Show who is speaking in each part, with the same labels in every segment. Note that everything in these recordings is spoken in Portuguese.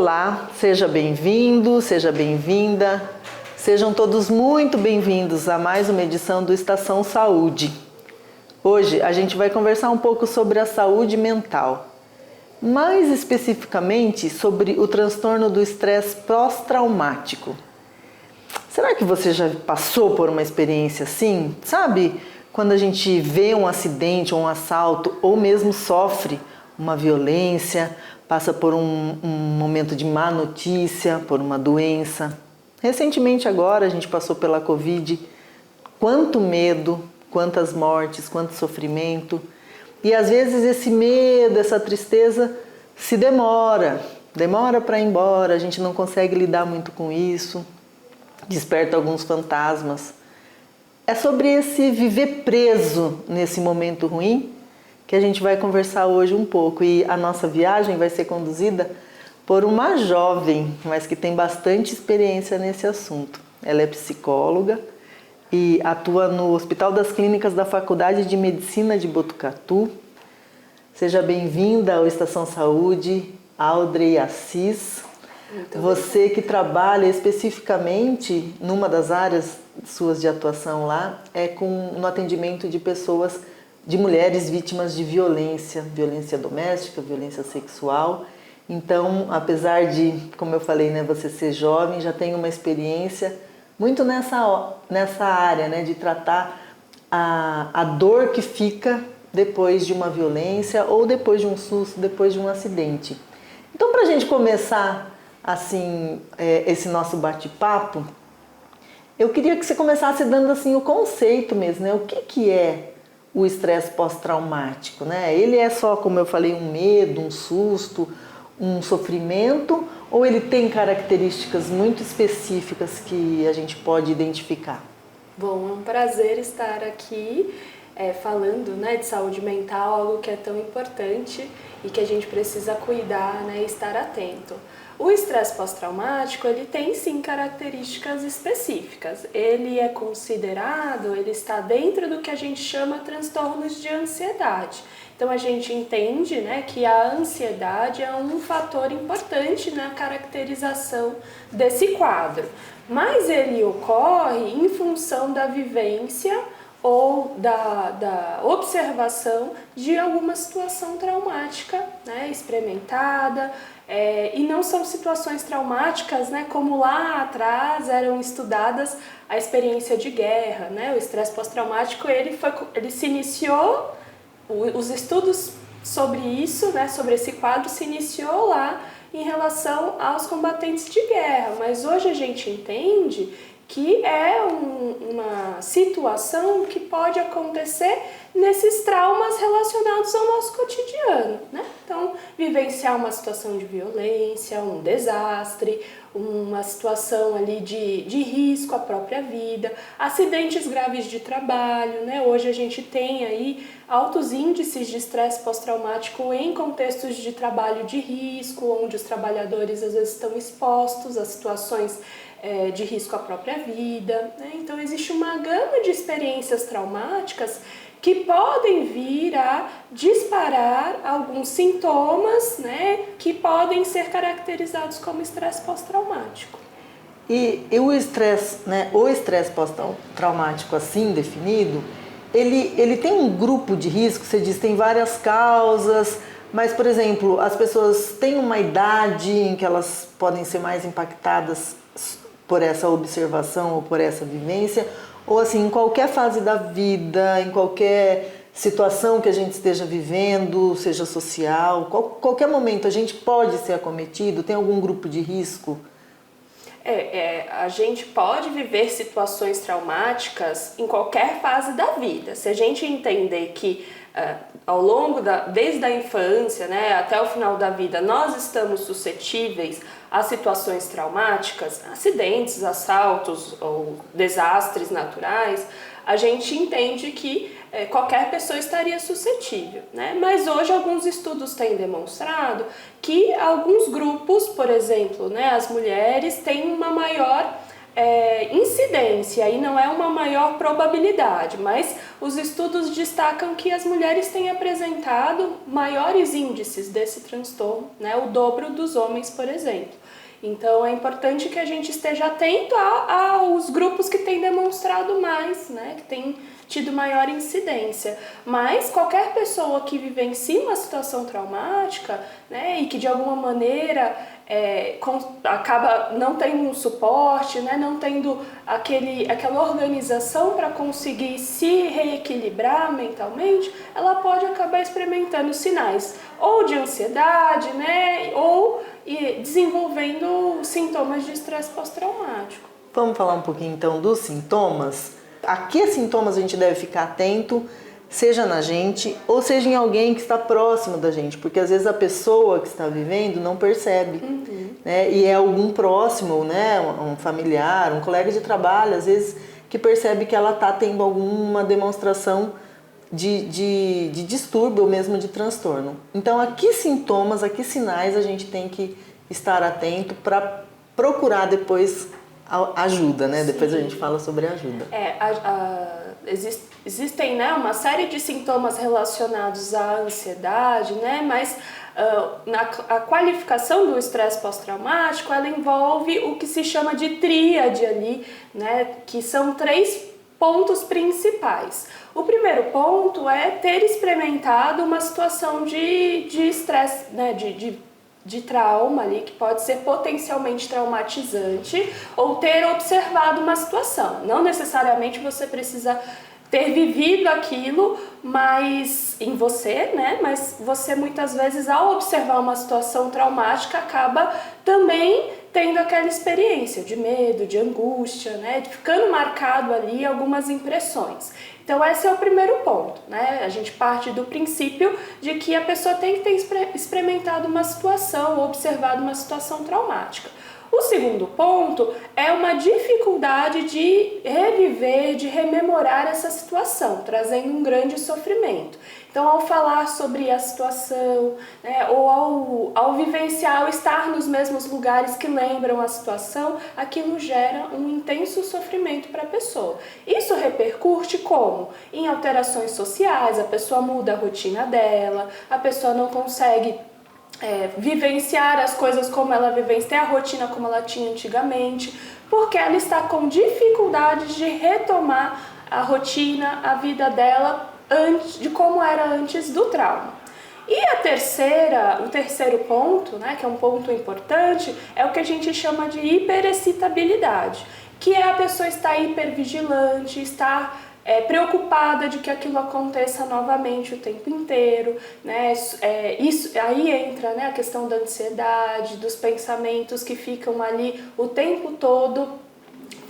Speaker 1: Olá, seja bem-vindo, seja bem-vinda. Sejam todos muito bem-vindos a mais uma edição do Estação Saúde. Hoje a gente vai conversar um pouco sobre a saúde mental, mais especificamente sobre o transtorno do estresse pós-traumático. Será que você já passou por uma experiência assim? Sabe, quando a gente vê um acidente ou um assalto ou mesmo sofre uma violência, passa por um momento de má notícia, por uma doença. Recentemente agora a gente passou pela Covid. Quanto medo, quantas mortes, quanto sofrimento. E às vezes esse medo, essa tristeza se demora para ir embora, a gente não consegue lidar muito com isso, desperta alguns fantasmas. É sobre esse viver preso nesse momento ruim que a gente vai conversar hoje um pouco. E a nossa viagem vai ser conduzida por uma jovem, mas que tem bastante experiência nesse assunto. Ela é psicóloga e atua no Hospital das Clínicas da Faculdade de Medicina de Botucatu. Seja bem-vinda ao Estação Saúde, Audrey Assis. Você que trabalha especificamente numa das áreas suas de atuação lá, no atendimento de pessoas, de mulheres vítimas de violência doméstica, violência sexual. Então, apesar de, como eu falei, você ser jovem, já tem uma experiência muito nessa área, de tratar a dor que fica depois de uma violência ou depois de um susto, depois de um acidente. Então, para a gente começar assim esse nosso bate-papo, eu queria que você começasse dando assim o conceito mesmo, o que é o estresse pós-traumático, Ele é só, como eu falei, um medo, um susto, um sofrimento, ou ele tem características muito específicas que a gente pode identificar?
Speaker 2: Bom, é um prazer estar aqui falando de saúde mental, algo que é tão importante e que a gente precisa cuidar e estar atento. O estresse pós-traumático, ele tem sim características específicas. Ele é considerado, ele está dentro do que a gente chama transtornos de ansiedade. Então a gente entende que a ansiedade é um fator importante na caracterização desse quadro. Mas ele ocorre em função da vivência ou da observação de alguma situação traumática experimentada, e não são situações traumáticas como lá atrás eram estudadas a experiência de guerra. O estresse pós-traumático ele se iniciou, os estudos sobre isso, sobre esse quadro, se iniciou lá em relação aos combatentes de guerra, mas hoje a gente entende que é uma situação que pode acontecer nesses traumas relacionados ao nosso cotidiano, Então, vivenciar uma situação de violência, um desastre, uma situação ali de risco à própria vida, acidentes graves de trabalho, Hoje a gente tem aí altos índices de estresse pós-traumático em contextos de trabalho de risco, onde os trabalhadores às vezes estão expostos a situações de risco à própria vida. Então existe uma gama de experiências traumáticas que podem vir a disparar alguns sintomas que podem ser caracterizados como estresse pós-traumático.
Speaker 1: E o estresse, o estresse pós-traumático assim definido, ele tem um grupo de risco, você diz, tem várias causas, mas, por exemplo, as pessoas têm uma idade em que elas podem ser mais impactadas por essa observação ou por essa vivência, ou assim, em qualquer fase da vida, em qualquer situação que a gente esteja vivendo, seja social, qualquer momento a gente pode ser acometido? Tem algum grupo de risco?
Speaker 2: A gente pode viver situações traumáticas em qualquer fase da vida. Se a gente entender que ao longo desde a infância até o final da vida, nós estamos suscetíveis a situações traumáticas, acidentes, assaltos ou desastres naturais, a gente entende que qualquer pessoa estaria suscetível, Mas hoje alguns estudos têm demonstrado que alguns grupos, por exemplo, as mulheres têm uma maior incidência e não é uma maior probabilidade, mas os estudos destacam que as mulheres têm apresentado maiores índices desse transtorno, né? O dobro dos homens, por exemplo. Então é importante que a gente esteja atento aos grupos que têm demonstrado mais, né? Que têm tido maior incidência. Mas qualquer pessoa que vivencie uma situação traumática, né, e que de alguma maneira acaba não tendo um suporte, né, não tendo aquela organização para conseguir se reequilibrar mentalmente, ela pode acabar experimentando sinais ou de ansiedade, né, ou desenvolvendo sintomas de estresse pós-traumático.
Speaker 1: Vamos falar um pouquinho então dos sintomas? A que sintomas a gente deve ficar atento, seja na gente ou seja em alguém que está próximo da gente, porque às vezes a pessoa que está vivendo não percebe, né? E é algum próximo, né? Um familiar, um colega de trabalho, às vezes, que percebe que ela está tendo alguma demonstração de distúrbio ou mesmo de transtorno. Então, a que sintomas, a que sinais a gente tem que estar atento para procurar depois ajuda, né? Sim. Depois a gente fala sobre ajuda.
Speaker 2: Existem, né, uma série de sintomas relacionados à ansiedade, né? Mas a qualificação do estresse pós-traumático, ela envolve o que se chama de tríade ali, né? Que são 3 pontos principais. O primeiro ponto é ter experimentado uma situação de estresse, né? De trauma ali, que pode ser potencialmente traumatizante, ou ter observado uma situação. Não necessariamente você precisa ter vivido aquilo, mas em você, né? Mas você muitas vezes, ao observar uma situação traumática, acaba também tendo aquela experiência de medo, de angústia, né? Ficando marcado ali algumas impressões. Então esse é o primeiro ponto, né? A gente parte do princípio de que a pessoa tem que ter experimentado uma situação, observado uma situação traumática. O segundo ponto é uma dificuldade de reviver, de rememorar essa situação, trazendo um grande sofrimento. Então, ao falar sobre a situação, né, ou ao vivenciar, ao estar nos mesmos lugares que lembram a situação, aquilo gera um intenso sofrimento para a pessoa. Isso repercute como? Em alterações sociais, a pessoa muda a rotina dela, a pessoa não consegue vivenciar as coisas como ela vivencia, ter a rotina como ela tinha antigamente, porque ela está com dificuldade de retomar a rotina, a vida dela de como era antes do trauma. E o terceiro ponto, né, que é um ponto importante, é o que a gente chama de hiperexcitabilidade, que é a pessoa estar hipervigilante, estar preocupada de que aquilo aconteça novamente o tempo inteiro, né? Isso aí entra, né, a questão da ansiedade, dos pensamentos que ficam ali o tempo todo,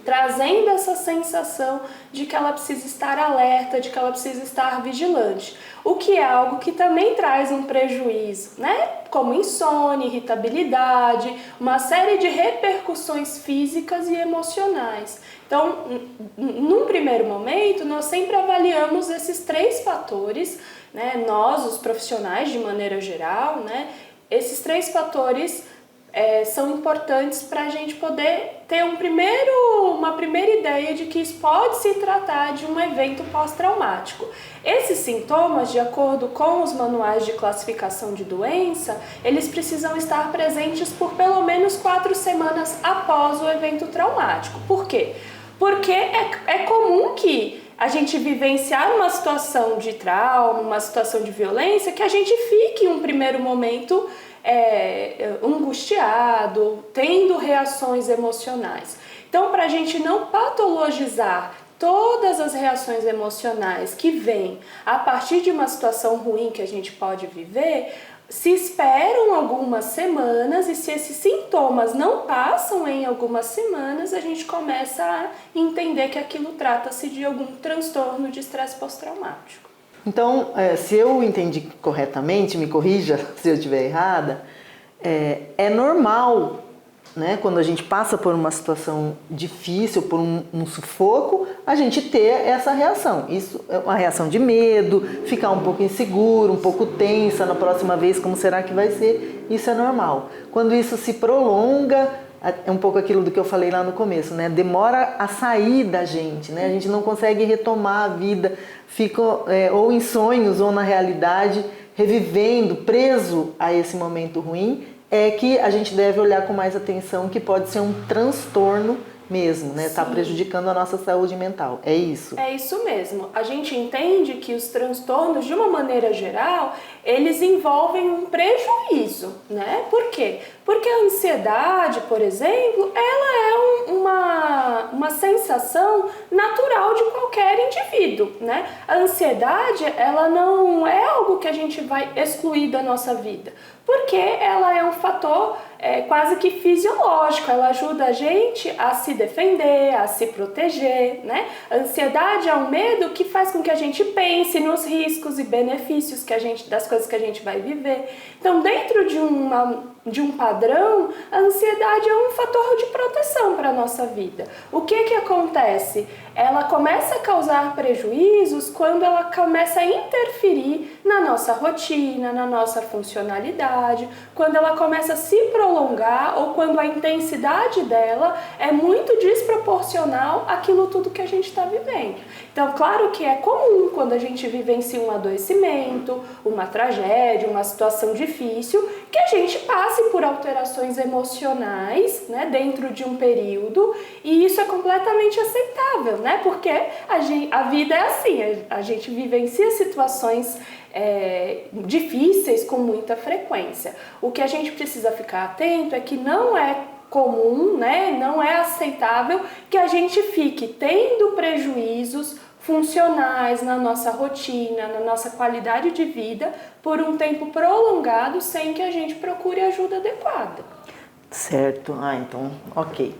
Speaker 2: trazendo essa sensação de que ela precisa estar alerta, de que ela precisa estar vigilante, o que é algo que também traz um prejuízo, né? Como insônia, irritabilidade, uma série de repercussões físicas e emocionais. Então, num primeiro momento, nós sempre avaliamos esses 3 fatores, né? Nós, os profissionais de maneira geral, né? Esses 3 fatores são importantes para a gente poder ter uma primeira ideia de que isso pode se tratar de um evento pós-traumático. Esses sintomas, de acordo com os manuais de classificação de doença, eles precisam estar presentes por pelo menos 4 semanas após o evento traumático. Por quê? Porque é comum que a gente vivenciar uma situação de trauma, uma situação de violência, que a gente fique em um primeiro momento angustiado, tendo reações emocionais. Então, para a gente não patologizar todas as reações emocionais que vêm a partir de uma situação ruim que a gente pode viver, se esperam algumas semanas, e se esses sintomas não passam em algumas semanas, a gente começa a entender que aquilo trata-se de algum transtorno de estresse pós-traumático.
Speaker 1: Então, se eu entendi corretamente, me corrija se eu estiver errada, é normal, né, quando a gente passa por uma situação difícil, por um sufoco, a gente ter essa reação. Isso é uma reação de medo, ficar um pouco inseguro, um pouco tensa na próxima vez, como será que vai ser? Isso é normal. Quando isso se prolonga, é um pouco aquilo do que eu falei lá no começo, né? Demora a sair da gente, né? A gente não consegue retomar a vida, fica ou em sonhos ou na realidade, revivendo, preso a esse momento ruim, é que a gente deve olhar com mais atenção, que pode ser um transtorno mesmo, né? Está prejudicando a nossa saúde mental. É isso?
Speaker 2: É isso mesmo. A gente entende que os transtornos, de uma maneira geral, eles envolvem um prejuízo, né? Por quê? Porque a ansiedade, por exemplo, ela é uma sensação natural de qualquer indivíduo, né? A ansiedade, ela não é algo que a gente vai excluir da nossa vida, porque ela é um fator quase que fisiológico, ela ajuda a gente a se defender, a se proteger, né? A ansiedade é um medo que faz com que a gente pense nos riscos e benefícios das coisas que a gente vai viver. Então, dentro de um padrão, a ansiedade é um fator de proteção para a nossa vida. O que acontece? Ela começa a causar prejuízos quando ela começa a interferir na nossa rotina, na nossa funcionalidade, quando ela começa a se prolongar ou quando a intensidade dela é muito desproporcional àquilo tudo que a gente está vivendo. Então, claro que é comum quando a gente vivencia um adoecimento, uma tragédia, uma situação difícil, que a gente passe por alterações emocionais, né, dentro de um período, e isso é completamente aceitável, né, porque a vida é assim, a gente vivencia situações difíceis com muita frequência. O que a gente precisa ficar atento é que não é comum, né, não é aceitável que a gente fique tendo prejuízos funcionais na nossa rotina, na nossa qualidade de vida por um tempo prolongado sem que a gente procure ajuda adequada.
Speaker 1: Certo, então, ok.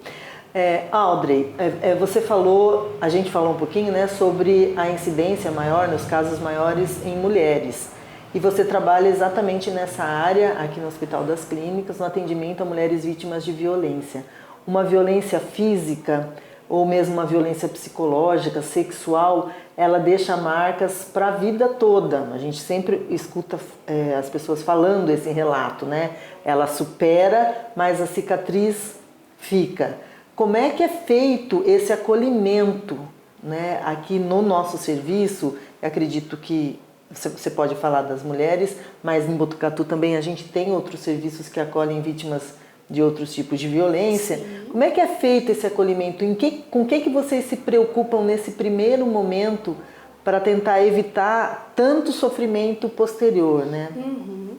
Speaker 1: Audrey, a gente falou um pouquinho, né, sobre a incidência maior, nos casos maiores em mulheres. E você trabalha exatamente nessa área, aqui no Hospital das Clínicas, no atendimento a mulheres vítimas de violência. Uma violência física ou mesmo uma violência psicológica, sexual, ela deixa marcas para a vida toda. A gente sempre escuta as pessoas falando esse relato, né? Ela supera, mas a cicatriz fica. Como é que é feito esse acolhimento, né? Aqui no nosso serviço, eu acredito que você pode falar das mulheres, mas em Botucatu também a gente tem outros serviços que acolhem vítimas de outros tipos de violência. Sim. Como é que é feito esse acolhimento? Com o que vocês se preocupam nesse primeiro momento para tentar evitar tanto sofrimento posterior, né?
Speaker 2: Uhum.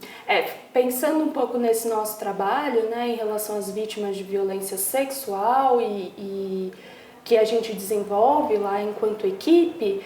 Speaker 2: Pensando um pouco nesse nosso trabalho, né, em relação às vítimas de violência sexual e que a gente desenvolve lá enquanto equipe,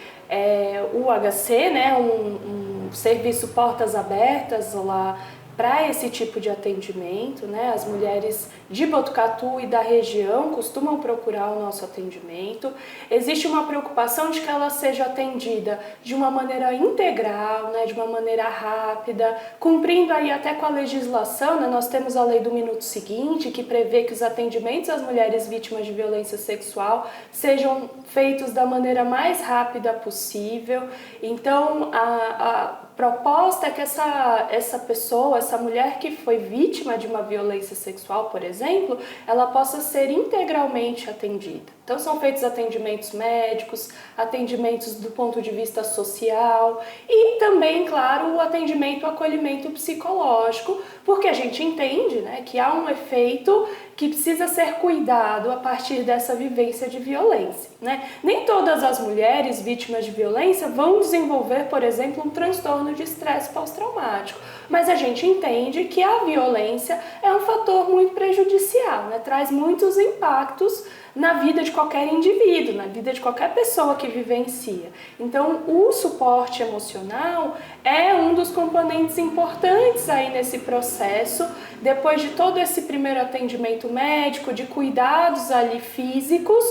Speaker 2: o HC, né, um serviço portas abertas lá para esse tipo de atendimento, né? As mulheres de Botucatu e da região costumam procurar o nosso atendimento. Existe uma preocupação de que ela seja atendida de uma maneira integral, né? De uma maneira rápida, cumprindo aí até com a legislação, né? Nós temos a lei do minuto seguinte, que prevê que os atendimentos às mulheres vítimas de violência sexual sejam feitos da maneira mais rápida possível. Então, a proposta é que essa pessoa, essa mulher que foi vítima de uma violência sexual, por exemplo, ela possa ser integralmente atendida. Então são feitos atendimentos médicos, atendimentos do ponto de vista social e também, claro, o atendimento, o acolhimento psicológico, porque a gente entende, né, que há um efeito que precisa ser cuidado a partir dessa vivência de violência, né? Nem todas as mulheres vítimas de violência vão desenvolver, por exemplo, um transtorno de estresse pós-traumático, mas a gente entende que a violência é um fator muito prejudicial, né? Traz muitos impactos na vida de qualquer indivíduo, na vida de qualquer pessoa que vivencia. Então, o suporte emocional é um dos componentes importantes aí nesse processo. Depois de todo esse primeiro atendimento médico, de cuidados ali físicos,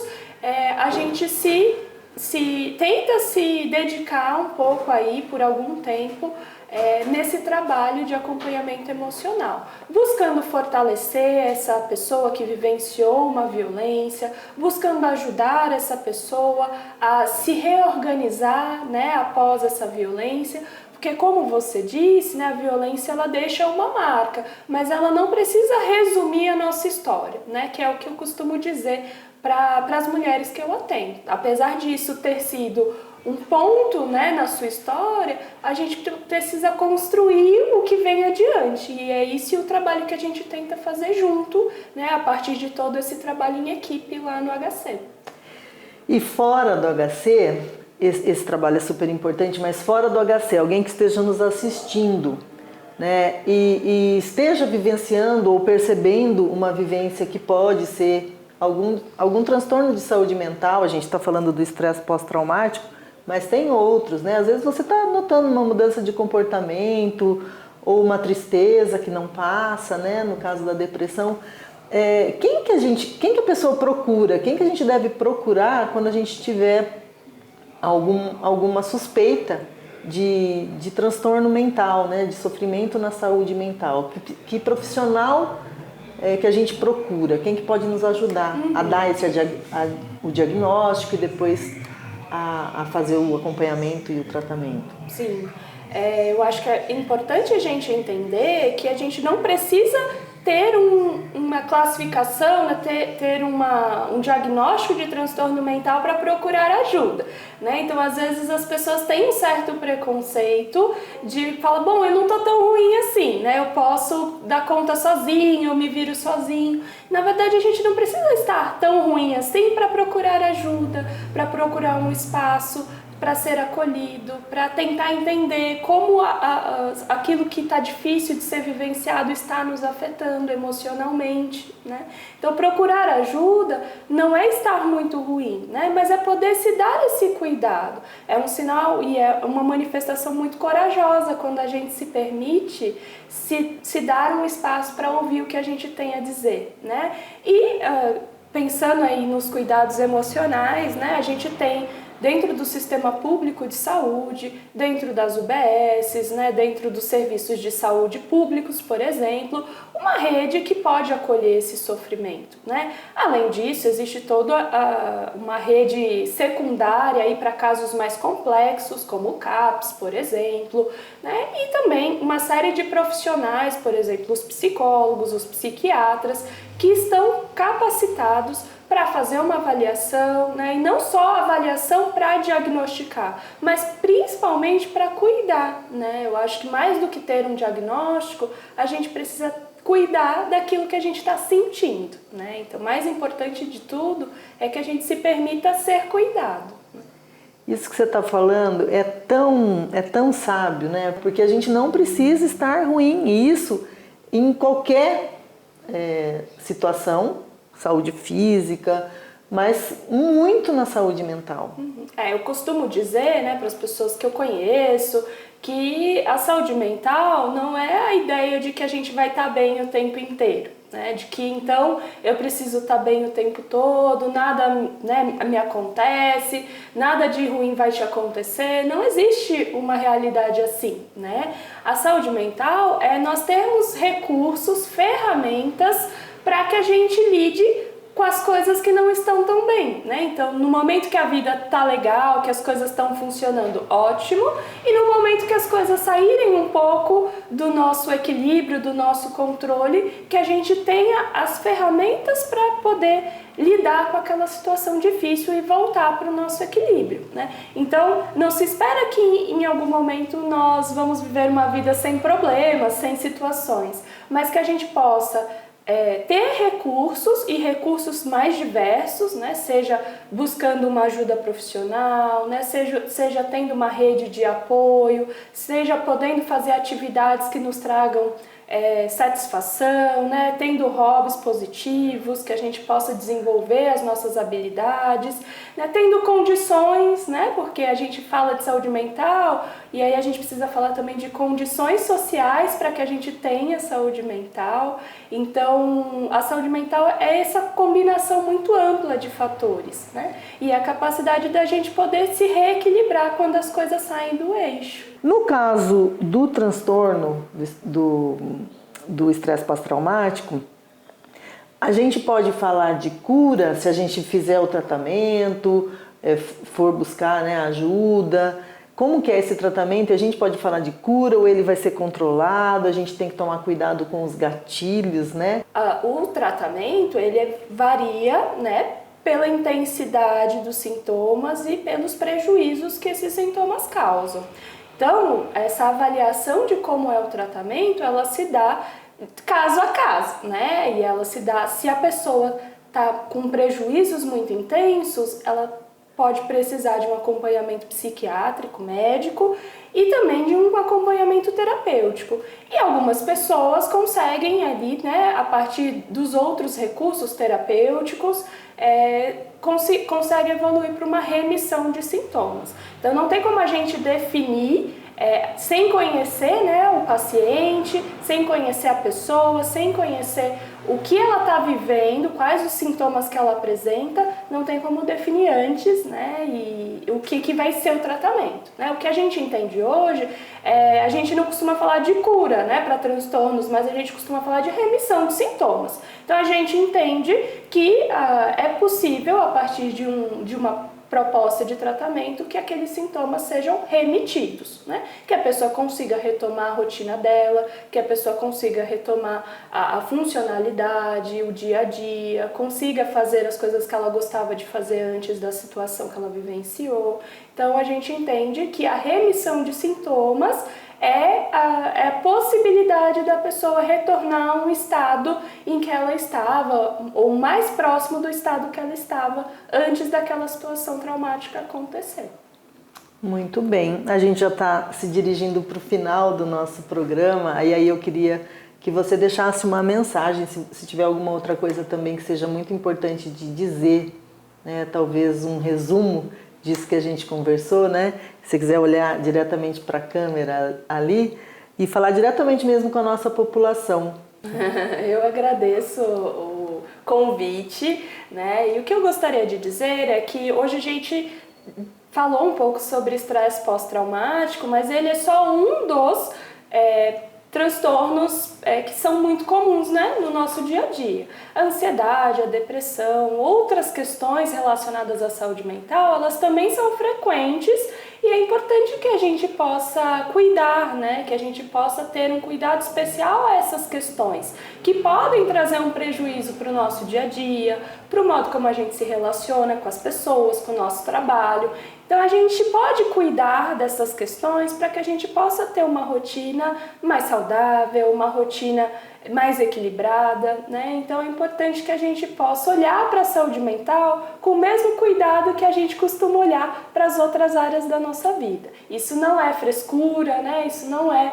Speaker 2: a gente tenta se dedicar um pouco aí por algum tempo nesse trabalho de acompanhamento emocional, buscando fortalecer essa pessoa que vivenciou uma violência, buscando ajudar essa pessoa a se reorganizar, né, após essa violência, Porque como você disse, né, a violência ela deixa uma marca, mas ela não precisa resumir a nossa história, né, que é o que eu costumo dizer para as mulheres que eu atendo. Apesar disso ter sido um ponto, né, na sua história, a gente precisa construir o que vem adiante. E é esse o trabalho que a gente tenta fazer junto, né, a partir de todo esse trabalho em equipe lá no HC.
Speaker 1: E fora do HC, esse trabalho é super importante, mas fora do HC, alguém que esteja nos assistindo, né, e esteja vivenciando ou percebendo uma vivência que pode ser algum transtorno de saúde mental, a gente está falando do estresse pós-traumático, mas tem outros, né? Às vezes você está notando uma mudança de comportamento ou uma tristeza que não passa, né? No caso da depressão. Quem que a pessoa procura? Quem que a gente deve procurar quando a gente tiver alguma suspeita de transtorno mental, né? De sofrimento na saúde mental? Que profissional que a gente procura? Quem que pode nos ajudar a dar o diagnóstico e depois a fazer o acompanhamento e o tratamento?
Speaker 2: Sim, eu acho que é importante a gente entender que a gente não precisa ter uma classificação, né, ter um diagnóstico de transtorno mental para procurar ajuda, né? Então, às vezes as pessoas têm um certo preconceito de falar, bom, eu não tô tão ruim assim, né? Eu posso dar conta sozinho, eu me viro sozinho. Na verdade, a gente não precisa estar tão ruim assim para procurar ajuda, para procurar um espaço, para ser acolhido, para tentar entender como aquilo que está difícil de ser vivenciado está nos afetando emocionalmente, né? Então, procurar ajuda não é estar muito ruim, né? Mas é poder se dar esse cuidado. É um sinal e é uma manifestação muito corajosa quando a gente se permite se dar um espaço para ouvir o que a gente tem a dizer, né? E pensando aí nos cuidados emocionais, né? A gente tem dentro do sistema público de saúde, dentro das UBSs, né, dentro dos serviços de saúde públicos, por exemplo, uma rede que pode acolher esse sofrimento, né? Além disso, existe toda uma rede secundária para casos mais complexos, como o CAPS, por exemplo, né? E também uma série de profissionais, por exemplo, os psicólogos, os psiquiatras, que estão capacitados para fazer uma avaliação, né? E não só avaliação para diagnosticar, mas principalmente para cuidar, né? Eu acho que mais do que ter um diagnóstico, a gente precisa cuidar daquilo que a gente está sentindo, né? Então, mais importante de tudo é que a gente se permita ser cuidado.
Speaker 1: Isso que você está falando é tão sábio, né? Porque a gente não precisa estar ruim, e isso em qualquer situação, saúde física, mas muito na saúde mental.
Speaker 2: Eu costumo dizer, né, para as pessoas que eu conheço, que a saúde mental não é a ideia de que a gente vai estar bem o tempo inteiro, né, de que então eu preciso estar bem o tempo todo, nada, né, me acontece, nada de ruim vai te acontecer. Não existe uma realidade assim, né? A saúde mental é nós termos recursos, ferramentas para que a gente lide com as coisas que não estão tão bem, né? Então, no momento que a vida tá legal, que as coisas estão funcionando, ótimo, e no momento que as coisas saírem um pouco do nosso equilíbrio, do nosso controle, que a gente tenha as ferramentas para poder lidar com aquela situação difícil e voltar para o nosso equilíbrio, né? Então, não se espera que em algum momento nós vamos viver uma vida sem problemas, sem situações, mas que a gente possa ter recursos e recursos mais diversos, né? Seja buscando uma ajuda profissional, né? seja tendo uma rede de apoio, seja podendo fazer atividades que nos tragam satisfação, né? Tendo hobbies positivos, que a gente possa desenvolver as nossas habilidades, né? Tendo condições, né? Porque a gente fala de saúde mental e aí a gente precisa falar também de condições sociais para que a gente tenha saúde mental. Então, a saúde mental é essa combinação muito ampla de fatores, né? E a capacidade da gente poder se reequilibrar quando as coisas saem do eixo.
Speaker 1: No caso do transtorno do estresse pós-traumático, a gente pode falar de cura se a gente fizer o tratamento, for buscar, né, ajuda. Como que é esse tratamento? A gente pode falar de cura ou ele vai ser controlado? A gente tem que tomar cuidado com os gatilhos, né?
Speaker 2: O tratamento, ele varia, né, pela intensidade dos sintomas e pelos prejuízos que esses sintomas causam. Então, essa avaliação de como é o tratamento, ela se dá caso a caso, né? E ela se dá, se a pessoa está com prejuízos muito intensos, ela pode precisar de um acompanhamento psiquiátrico, médico e também de um acompanhamento terapêutico. E algumas pessoas conseguem ali, né, a partir dos outros recursos terapêuticos, consegue evoluir para uma remissão de sintomas. Então não tem como a gente definir sem conhecer, né, o paciente, sem conhecer a pessoa, sem conhecer o que ela está vivendo, quais os sintomas que ela apresenta, não tem como definir antes, né, e o que vai ser o tratamento, né? O que a gente entende hoje, a gente não costuma falar de cura, né, para transtornos, mas a gente costuma falar de remissão de sintomas. Então a gente entende que é possível, a partir de uma proposta de tratamento, que aqueles sintomas sejam remitidos, né? Que a pessoa consiga retomar a rotina dela, que a pessoa consiga retomar a funcionalidade, o dia a dia, consiga fazer as coisas que ela gostava de fazer antes da situação que ela vivenciou. Então a gente entende que a remissão de sintomas é a possibilidade da pessoa retornar a um estado em que ela estava, ou mais próximo do estado que ela estava antes daquela situação traumática acontecer.
Speaker 1: Muito bem, a gente já está se dirigindo para o final do nosso programa, e aí eu queria que você deixasse uma mensagem, se tiver alguma outra coisa também que seja muito importante de dizer, né, talvez um resumo disso que a gente conversou, né? Se você quiser olhar diretamente para a câmera ali e falar diretamente mesmo com a nossa população.
Speaker 2: Eu agradeço o convite, né? E o que eu gostaria de dizer é que hoje a gente falou um pouco sobre estresse pós-traumático, mas ele é só um dos transtornos que são muito comuns, né, no nosso dia a dia. A ansiedade, a depressão, outras questões relacionadas à saúde mental, elas também são frequentes e é importante que a gente possa cuidar, né, que a gente possa ter um cuidado especial a essas questões, que podem trazer um prejuízo para o nosso dia a dia, para o modo como a gente se relaciona com as pessoas, com o nosso trabalho. Então a gente pode cuidar dessas questões para que a gente possa ter uma rotina mais saudável, uma rotina mais equilibrada, né? Então é importante que a gente possa olhar para a saúde mental com o mesmo cuidado que a gente costuma olhar para as outras áreas da nossa vida. Isso não é frescura, né? Isso não é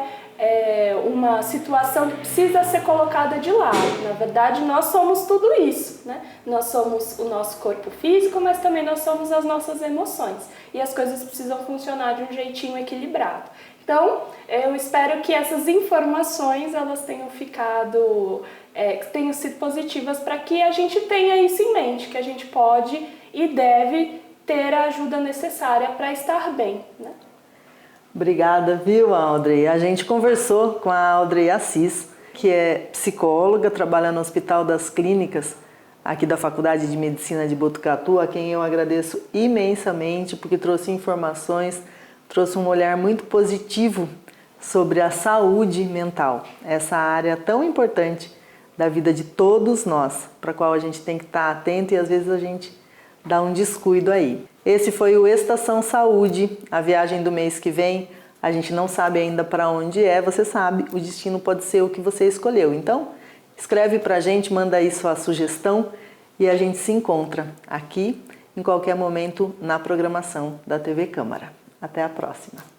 Speaker 2: uma situação que precisa ser colocada de lado. Na verdade, nós somos tudo isso, né? Nós somos o nosso corpo físico, mas também nós somos as nossas emoções. E as coisas precisam funcionar de um jeitinho equilibrado. Então, eu espero que essas informações elas tenham ficado, tenham sido positivas para que a gente tenha isso em mente, que a gente pode e deve ter a ajuda necessária para estar bem, né?
Speaker 1: Obrigada, viu, Audrey? A gente conversou com a Audrey Assis, que é psicóloga, trabalha no Hospital das Clínicas, aqui da Faculdade de Medicina de Botucatu, a quem eu agradeço imensamente, porque trouxe informações, trouxe um olhar muito positivo sobre a saúde mental, essa área tão importante da vida de todos nós, para a qual a gente tem que estar atento e às vezes a gente dá um descuido aí. Esse foi o Estação Saúde, a viagem do mês que vem. A gente não sabe ainda para onde é, você sabe, o destino pode ser o que você escolheu. Então, escreve para a gente, manda aí sua sugestão e a gente se encontra aqui em qualquer momento na programação da TV Câmara. Até a próxima!